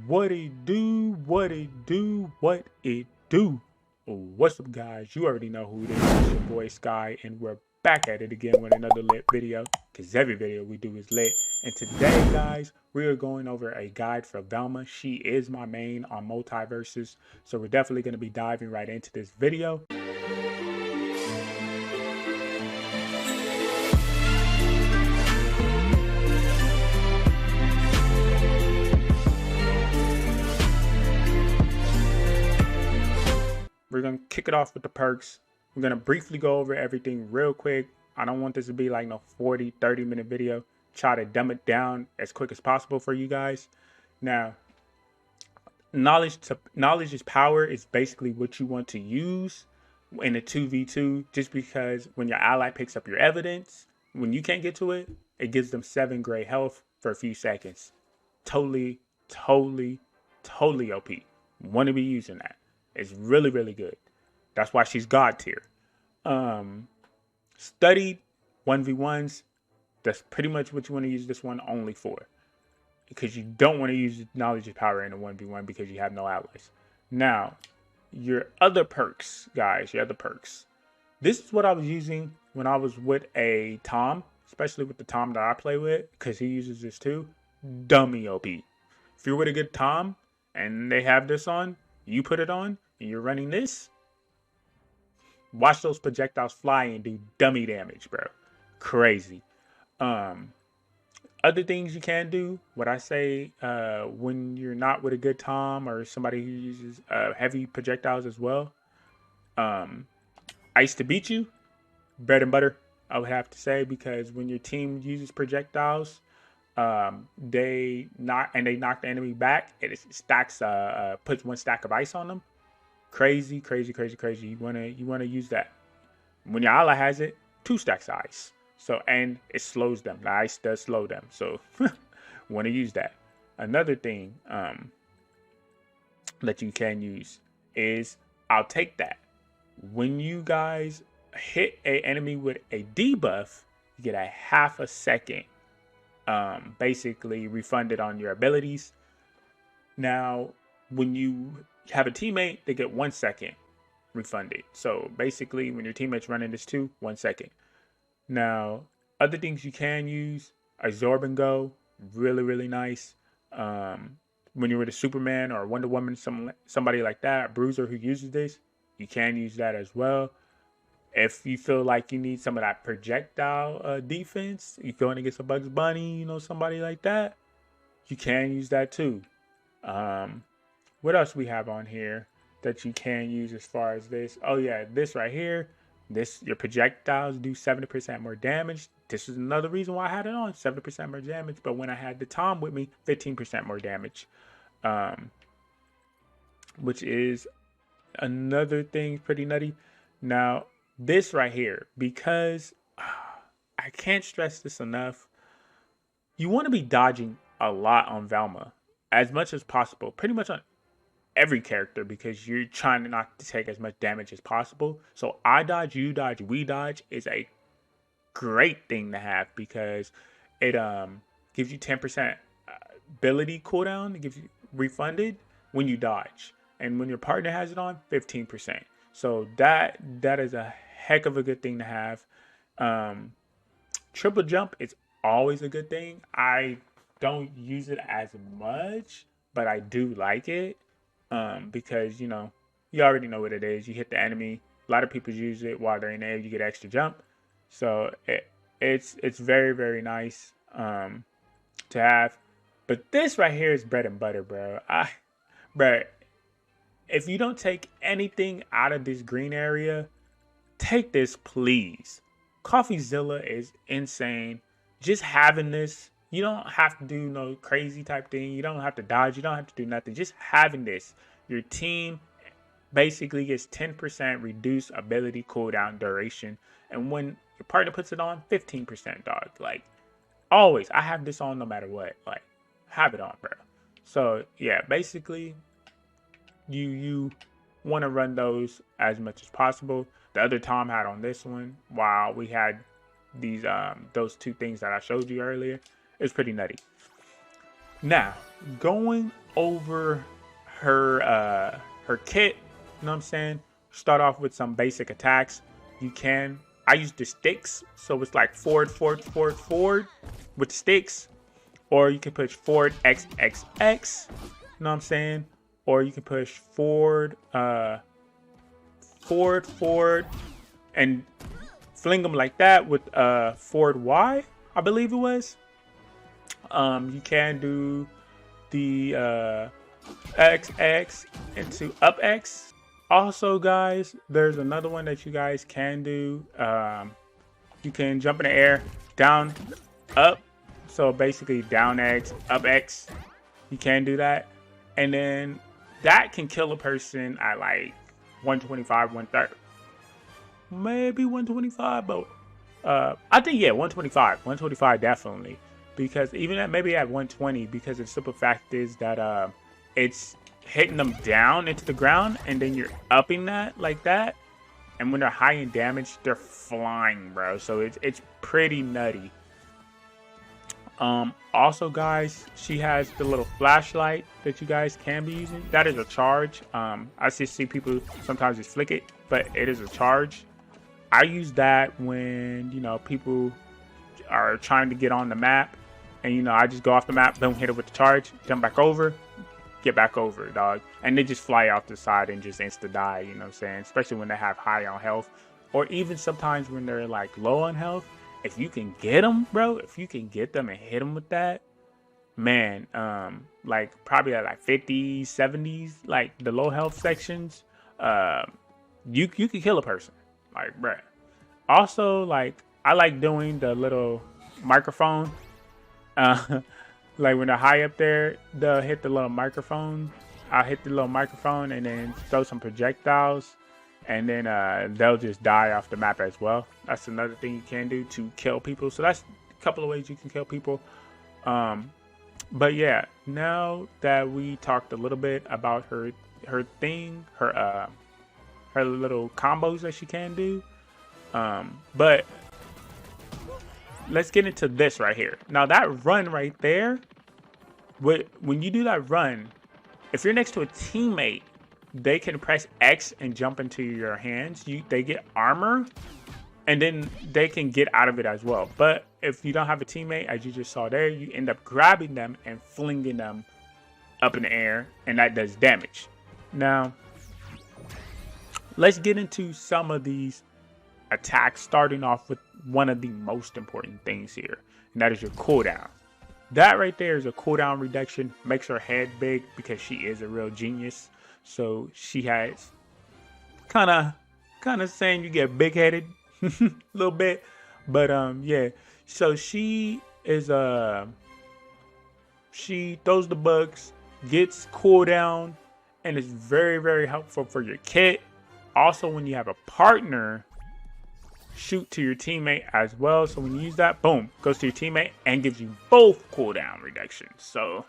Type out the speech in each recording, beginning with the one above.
What it do, what it do, what it do. What's up, guys? You already know who it is. It's your boy Sky, and we're back at it again with another lit video, because every video we do is lit. And today, guys, we are going over a guide for Velma. She is my main on Multiverses, so we're definitely going to be diving right into this video. We're going to kick it off with the perks. We're going to briefly go over everything real quick. I don't want this to be like no 40-30 minute video. Try to dumb it down as quick as possible for you guys. Now, knowledge is power is basically what you want to use in a 2v2, just because when your ally picks up your evidence, when you can't get to it, it gives them 7 gray health for a few seconds. Totally OP. Want to be using that. It's really, really good. That's why she's God tier. Studied 1v1s. That's pretty much what you want to use this one only for. Because you don't want to use knowledge of power in a 1v1 because you have no allies. Now, your other perks, guys. Your other perks. This is what I was using when I was with a Tom. Especially with the Tom that I play with. Because he uses this too. Dummy OP. If you're with a good Tom and they have this on, you put it on, and you're running this, watch those projectiles fly and do dummy damage, bro. Crazy. Other things you can do, what I say, when you're not with a good Tom or somebody who uses heavy projectiles as well. Ice to beat you, bread and butter, I would have to say, because when your team uses projectiles, they knock the enemy back. It stacks, puts 1 stack of ice on them. Crazy. You wanna use that. When your ally has it, 2 stacks of ice. So, and it slows them. The ice does slow them. So want to use that. Another thing that you can use is, I'll take that. When you guys hit a enemy with a debuff, you get a half a second basically refunded on your abilities. Now, when you have a teammate, they get 1 second refunded. So basically, when your teammate's running this too, 1 second. Now, other things you can use, absorb and go, really nice. When you're with a Superman or a Wonder Woman, somebody like that, a Bruiser who uses this, you can use that as well. If you feel like you need some of that projectile defense, you feeling against a Bugs Bunny, somebody like that, you can use that too. What else we have on here that you can use as far as this? Oh yeah, this right here. Your projectiles do 70% more damage. This is another reason why I had it on, 70% more damage. But when I had the Tom with me, 15% more damage. Which is another thing pretty nutty. Now, this right here, because I can't stress this enough, you want to be dodging a lot on Velma as much as possible, pretty much on every character, because you're trying not to take as much damage as possible. So I dodge, you dodge, we dodge is a great thing to have, because it gives you 10% ability cooldown. It gives you refunded when you dodge, and when your partner has it on, 15%. So that is a heck of a good thing to have. Triple jump is always a good thing. I don't use it as much, but I do like it, because you already know what it is. You hit the enemy. A lot of people use it while they're in the air. You get extra jump, so it's very nice to have. But this right here is bread and butter, bro. Bro, if you don't take anything out of this green area, take this, please. CoffeeZilla is insane. Just having this, you don't have to do no crazy type thing. You don't have to dodge. You don't have to do nothing. Just having this, your team basically gets 10% reduced ability cooldown duration. And when your partner puts it on, 15%, dog. Like, always. I have this on no matter what. Like, have it on, bro. So, yeah, basically, you want to run those as much as possible. The other Tom had on this one, while we had those 2 things that I showed you earlier. It's pretty nutty. Now, going over her kit, you know what I'm saying? Start off with some basic attacks. You can. I use the sticks, so it's like forward with sticks, or you can push forward XXX. You know what I'm saying? Or you can push forward, forward, and fling them like that with forward Y, I believe it was. You can do the XX into up X. Also, guys, there's another one that you guys can do. You can jump in the air, down, up. So basically down X, up X. You can do that. And then that can kill a person at like 125, 130. Maybe 125, but I think, yeah, 125. 125 definitely. Because even at maybe at 120, because the simple fact is that it's hitting them down into the ground, and then you're upping that like that. And when they're high in damage, they're flying, bro. So it's pretty nutty. Also, guys, she has the little flashlight that you guys can be using. That is a charge. I just see people sometimes just flick it, but it is a charge. I use that when, you know, people are trying to get on the map, and, you know, I just go off the map, boom, hit it with the charge, jump back over, get back over, dog. And they just fly off the side and just insta die, you know what I'm saying? Especially when they have high on health, or even sometimes when they're like low on health. If you can get them, bro, if you can get them and hit them with that, man, like probably at like 50s, 70s, like the low health sections, you could kill a person, like, bruh. Also, like, I like doing the little microphone, like when they're high up there, they'll hit the little microphone. I'll hit the little microphone and then throw some projectiles, and then they'll just die off the map as well. That's another thing you can do to kill people. So that's a couple of ways you can kill people. But yeah, now that we talked a little bit about her thing, her little combos that she can do, but let's get into this right here. Now that run right there, when you do that run, if you're next to a teammate, they can press X and jump into your hands. They get armor, and then they can get out of it as well. But if you don't have a teammate, as you just saw there, you end up grabbing them and flinging them up in the air, and that does damage. Now, let's get into some of these attacks, starting off with one of the most important things here, and that is your cooldown. That right there is a cooldown reduction. Makes her head big because she is a real genius. So she has kind of saying you get big headed a little bit, but yeah. So she is she throws the bugs, gets cooldown, and is very, very helpful for your kit. Also, when you have a partner, shoot to your teammate as well. So when you use that, boom, goes to your teammate and gives you both cooldown reductions. So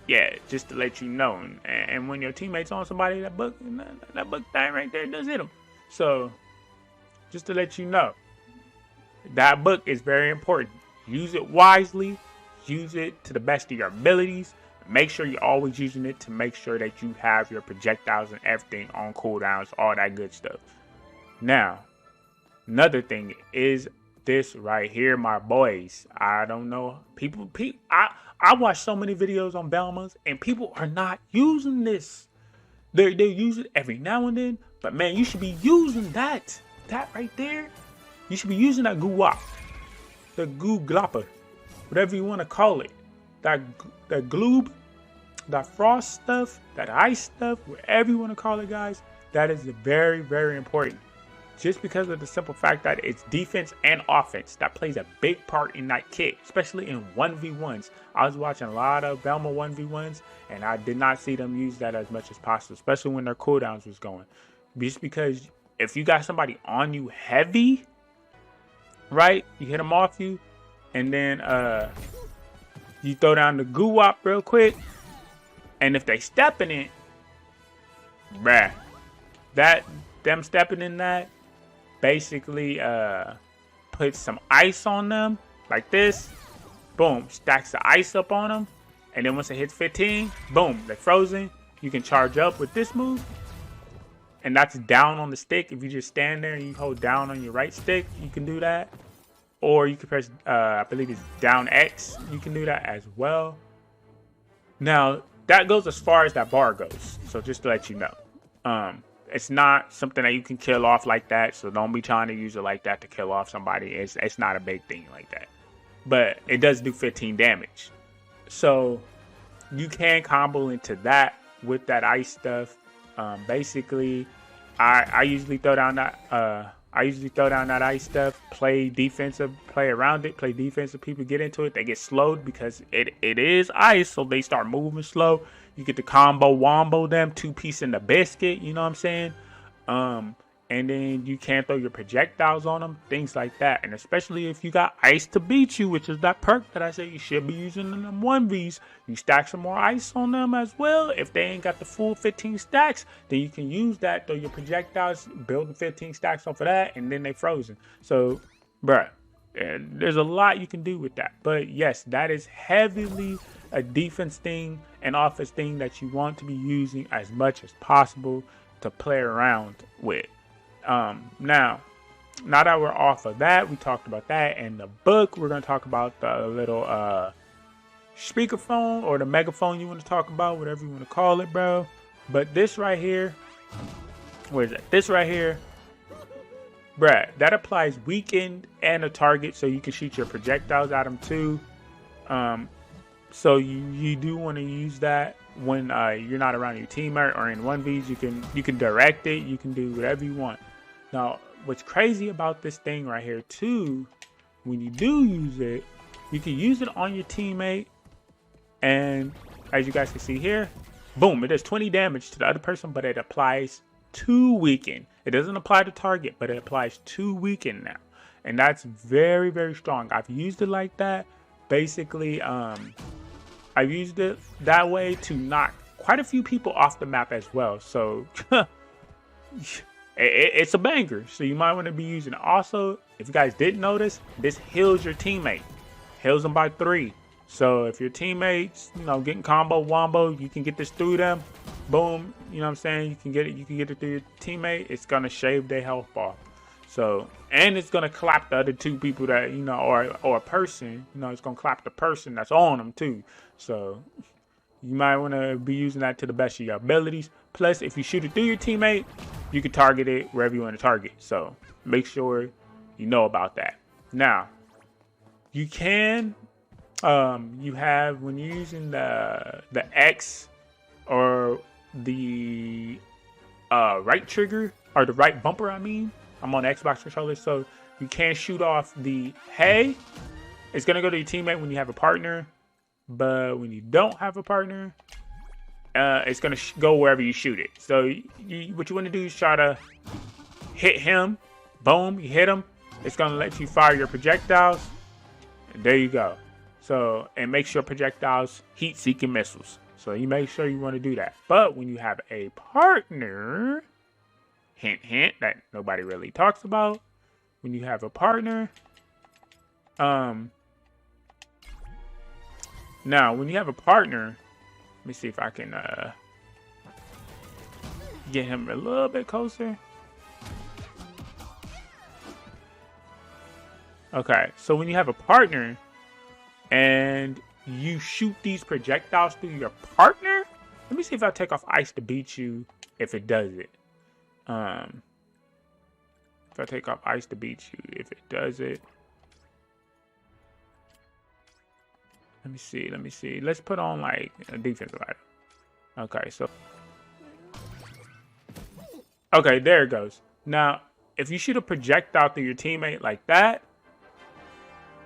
yeah, just to let you know. And when your teammate's on somebody, that book thing right there does hit them. So just to let you know, that book is very important. Use it wisely. Use it to the best of your abilities. Make sure you're always using it to make sure that you have your projectiles and everything on cooldowns, all that good stuff. Now, another thing is this right here, my boys. I don't know. I watch so many videos on Velmas, and people are not using this. They use it every now and then, but man, you should be using that. That right there. You should be using that goo-wop. The goo-glopper. Whatever you want to call it. That gloob. That frost stuff. That ice stuff. Whatever you want to call it, guys. That is very, very important. Just because of the simple fact that it's defense and offense that plays a big part in that kit, especially in 1v1s. I was watching a lot of Velma 1v1s, and I did not see them use that as much as possible, especially when their cooldowns was going. Just because if you got somebody on you heavy, right, you hit them off you, and then you throw down the goo-wop real quick, and if they step in it, bruh, them stepping in that, basically put some ice on them like this, boom, stacks the ice up on them, And then once it hits 15, boom, they're frozen. You can charge up with this move. And that's down on the stick. If you just stand there and you hold down on your right stick, you can do that. Or you can press, I believe it's down X. You can do that as well. Now, that goes as far as that bar goes. So just to let you know. It's not something that you can kill off like that. So don't be trying to use it like that to kill off somebody. It's not a big thing like that. But it does do 15 damage. So you can combo into that with that ice stuff. Basically, I usually throw down that ice stuff, play defensive, play around it, play defensive. People get into it, they get slowed because it is ice, so they start moving slow. You get the combo wombo them, 2-piece in the biscuit, you know what I'm saying? And then you can throw your projectiles on them, things like that. And especially if you got ice to beat you, which is that perk that I say you should be using in them 1Vs. You stack some more ice on them as well. If they ain't got the full 15 stacks, then you can use that, throw your projectiles, build the 15 stacks off of that, and then they frozen. So, bruh, there's a lot you can do with that. But yes, that is heavily a defense thing, an offense thing that you want to be using as much as possible to play around with. Now that we're off of that, we talked about that in the book. We're going to talk about the little speakerphone or the megaphone you want to talk about, whatever you want to call it, bro. But this right here, where is it? This right here, bruh, that applies weakened and a target, so you can shoot your projectiles at them too. So you do want to use that when you're not around your teammate or in 1Vs. You can direct it. You can do whatever you want. Now, what's crazy about this thing right here too, when you do use it, you can use it on your teammate, and as you guys can see here, boom, it does 20 damage to the other person, but it applies to weaken. It doesn't apply to target, but it applies to weaken now, and that's very, very strong. I've used it like that. Basically, I've used it that way to knock quite a few people off the map as well. So it's a banger. So you might want to be using it. Also, if you guys didn't notice, this heals your teammate. Heals them by 3. So if your teammates, getting combo wombo, you can get this through them. Boom. You know what I'm saying? You can get it through your teammate. It's gonna shave their health bar. So, and it's gonna clap the other 2 people that, or a person, it's gonna clap the person that's on them too. So you might want to be using that to the best of your abilities. Plus, if you shoot it through your teammate, you can target it wherever you want to target. So make sure you know about that. Now, you can, you have, when you're using the X or the right trigger, or the right bumper, I'm on the Xbox controller, so you can shoot off the hey. It's going to go to your teammate when you have a partner, but when you don't have a partner, it's going to go wherever you shoot it. So what you want to do is try to hit him. Boom, you hit him. It's going to let you fire your projectiles. And there you go. So, and make sure projectiles heat-seeking missiles. So you make sure you want to do that. But when you have a partner, hint, hint, that nobody really talks about. When you have a partner, now when you have a partner, let me see if I can get him a little bit closer. Okay, so when you have a partner and you shoot these projectiles through your partner, let me see if I take off ice to beat you, if it does it. If I take off ice to beat you, if it does it. Let me see. Let's put on like a defensive item. Okay, so. Okay, there it goes. Now, if you shoot a projectile through your teammate like that,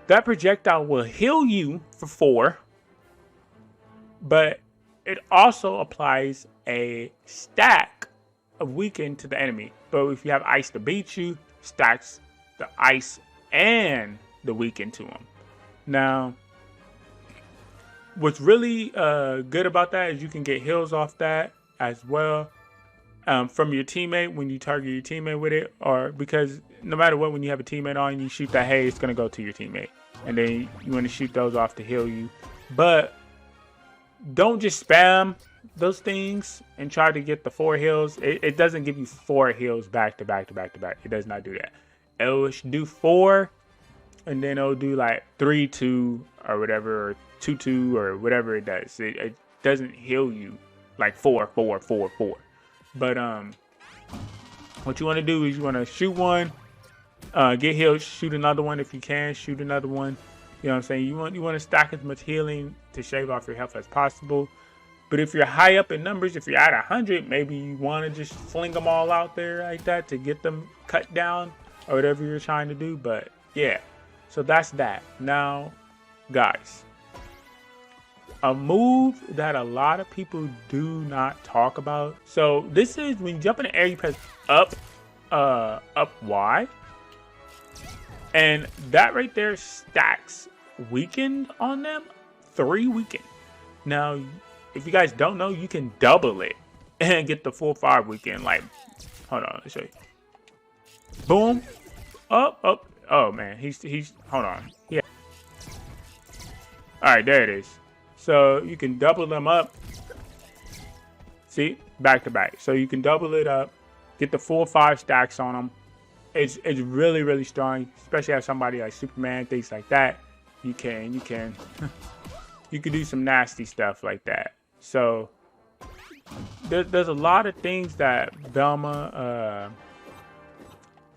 that projectile will heal you for 4. But it also applies a stack of weaken to the enemy. But if you have ice to beat you, stacks the ice and the weaken to them. Now, what's really good about that is you can get heals off that as well from your teammate when you target your teammate with it, or because no matter what, when you have a teammate on, you shoot that hay, it's going to go to your teammate. And then you want to shoot those off to heal you. But don't just spam those things and try to get the 4 heals. It doesn't give you 4 heals back to back to back to back. It does not do that. It'll do 4, and then it'll do like 3-2 or whatever, or 2-2 or whatever it does. It doesn't heal you like 4-4-4-4. But what you want to do is you want to shoot one, get healed, shoot another one if you can, shoot another one. You know what I'm saying? You want to stack as much healing to shave off your health as possible. But if you're high up in numbers, if you're at 100, maybe you want to just fling them all out there like that to get them cut down or whatever you're trying to do. But yeah, so that's that. Now, guys, a move that a lot of people do not talk about. So this is when you jump in the air, you press up Y, and that right there stacks weakened on them, 3 weakened. Now, if you guys don't know, you can double it and get the full 5 weakened. Like, hold on, let's show you. Boom, up. Oh man, he's hold on. Yeah. All right, there it is. So you can double them up. See, back to back. So you can double it up, get the full 5 stacks on them. It's really, really strong, especially as somebody like Superman, things like that. You can you can do some nasty stuff like that. So there's a lot of things that Velma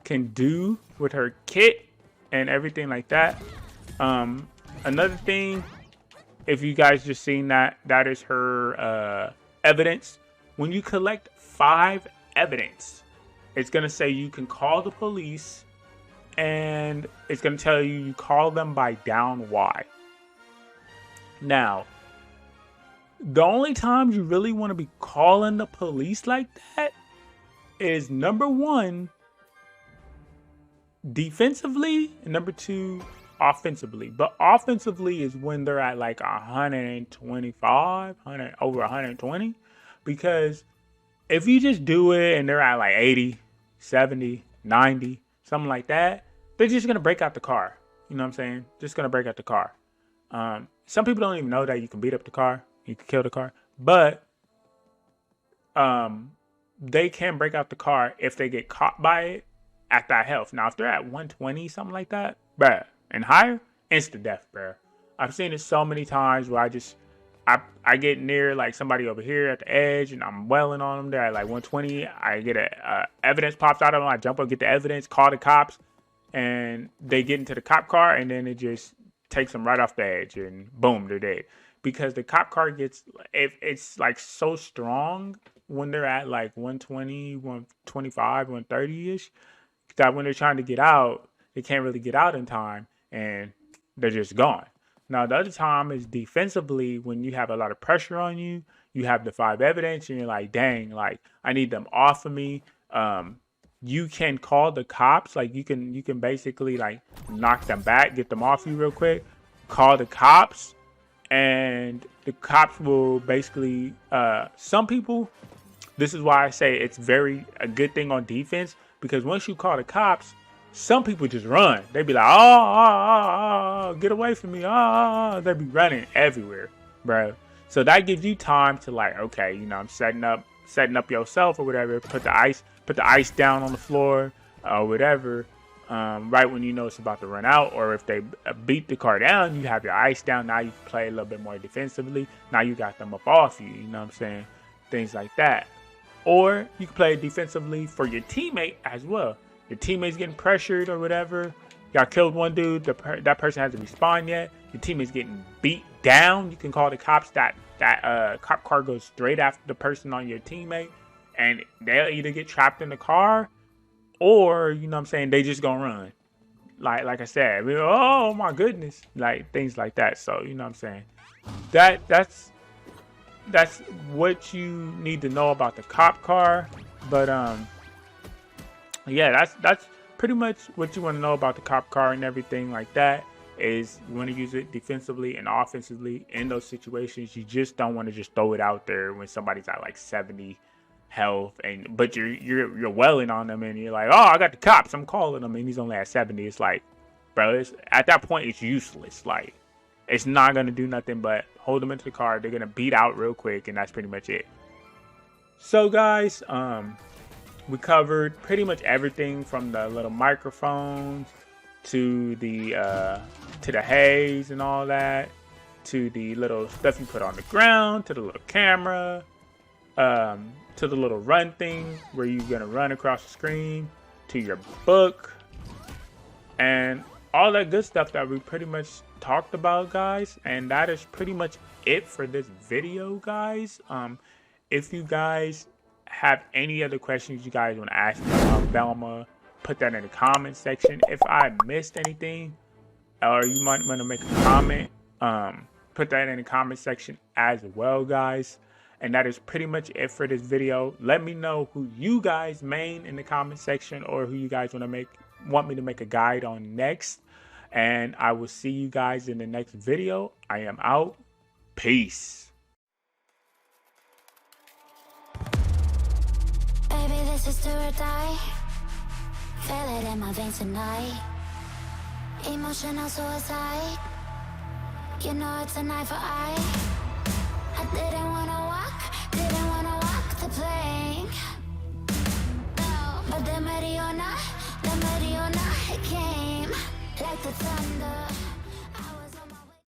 can do with her kit and everything like that. Another thing, if you guys just seen that is her evidence. When you collect 5 evidence, it's gonna say you can call the police, and it's gonna tell you call them by down Y. Now, the only times you really want to be calling the police like that is number 1, defensively, and number 2, offensively. But offensively is when they're at like 125, over 120. Because if you just do it and they're at like 80, 70, 90, something like that, they're just gonna break out the car. You know what I'm saying? Just gonna break out the car. Some people don't even know that you can beat up the car, you can kill the car, but they can break out the car if they get caught by it at that health. Now, if they're at 120, something like that, bruh, and higher, instant death, bruh. I've seen it so many times where I get near like somebody over here at the edge and I'm welling on them. They're at like 120. I get evidence pops out of them. I jump up, get the evidence, call the cops, and they get into the cop car, and then it just takes them right off the edge, and boom, they're dead. Because the cop car gets, if it's like so strong when they're at like 120, 125, 130-ish, that when they're trying to get out, they can't really get out in time, and they're just gone. Now, the other time is defensively, when you have a lot of pressure on you, you have the 5 evidence, and you're like, dang, like, I need them off of me. You can call the cops. Like, you can basically, like, knock them back, get them off you real quick, call the cops, and the cops will basically, some people, this is why I say it's a good thing on defense, because once you call the cops, some people just run. They be like, oh, get away from me. They be running everywhere, bro. So that gives you time to like, okay, you know, I'm setting up yourself or whatever. Put the ice down on the floor or whatever. Right when you know it's about to run out, or if they beat the car down, you have your ice down. Now you can play a little bit more defensively. Now you got them up off you. You know what I'm saying? Things like that. Or you can play defensively for your teammate as well. Your teammate's getting pressured or whatever. Y'all killed one dude. That person hasn't respawned yet. Your teammate's getting beat down. You can call the cops. That cop car goes straight after the person on your teammate, and they'll either get trapped in the car, or you know what I'm saying, they just gonna run. Like I said, oh my goodness, like things like that. So you know what I'm saying. That's what you need to know about the cop car. But yeah, that's pretty much what you want to know about the cop car and everything like that. Is you want to use it defensively and offensively in those situations. You just don't want to just throw it out there when somebody's at like 70 health, but you're welling on them, and you're like, oh, I got the cops, I'm calling them, and he's only at 70. It's like, bro, at that point it's useless. Like, It's not going to do nothing but hold them into the car. They're going to beat out real quick, and that's pretty much it. So guys, we covered pretty much everything from the little microphones to the haze and all that, to the little stuff you put on the ground, to the little camera, to the little run thing where you're gonna run across the screen, to your book, and all that good stuff that we pretty much talked about, guys. And that is pretty much it for this video, guys. If you guys have any other questions you guys want to ask me about Velma, put that in the comment section. If I missed anything, or you might want to make a comment, put that in the comment section as well, guys. And that is pretty much it for this video. Let me know who you guys main in the comment section, or who you guys want me to make a guide on next. And I will see you guys in the next video. I am out. Peace. Baby, this is do or die. Feel it in my veins tonight. Emotional suicide. You know it's an eye for eye. I didn't wanna walk the plank. No, but the Mariona, it came like the thunder.